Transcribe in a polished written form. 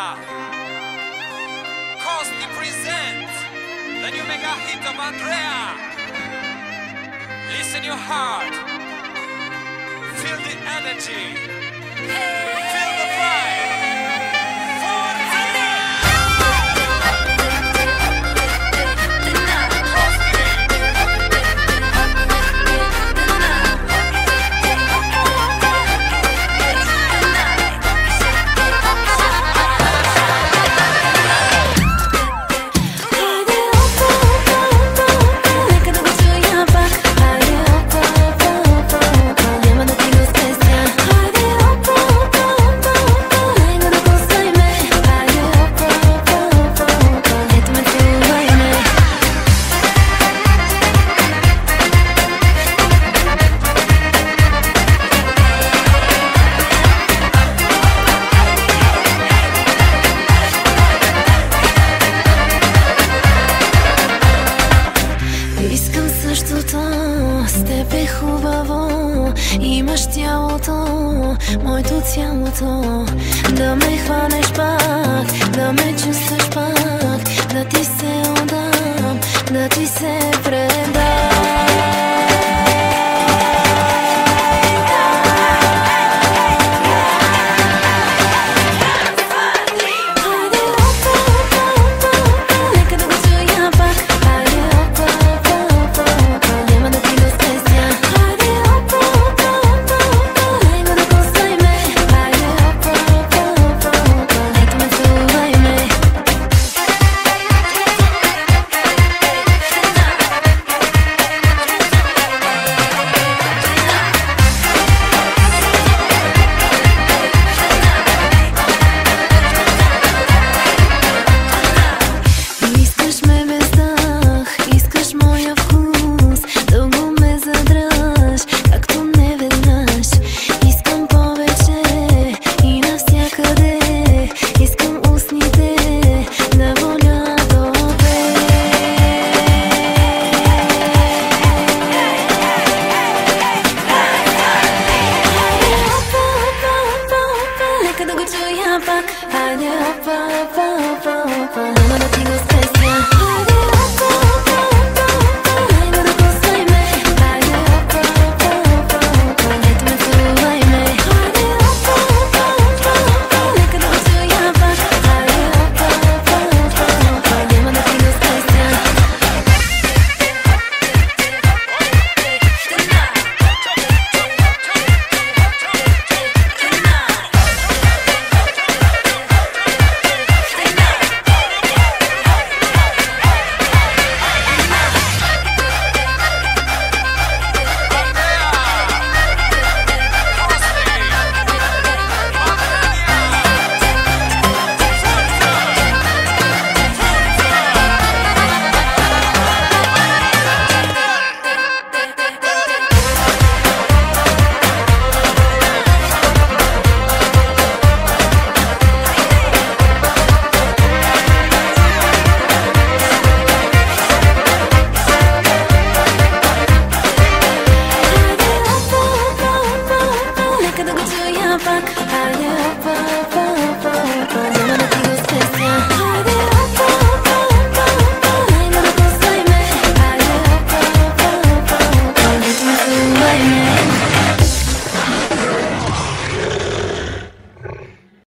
Andrea. Costi presents the new mega hit of Andrea. Listen your heart. Feel the energy. Feel the vibe. С теб е хубаво, имаш тялото, моето цялото. Да ме хванеш пак, да ме чувстваш пак, да ти се отдам, да ти се предам. Хайде, опа, опа.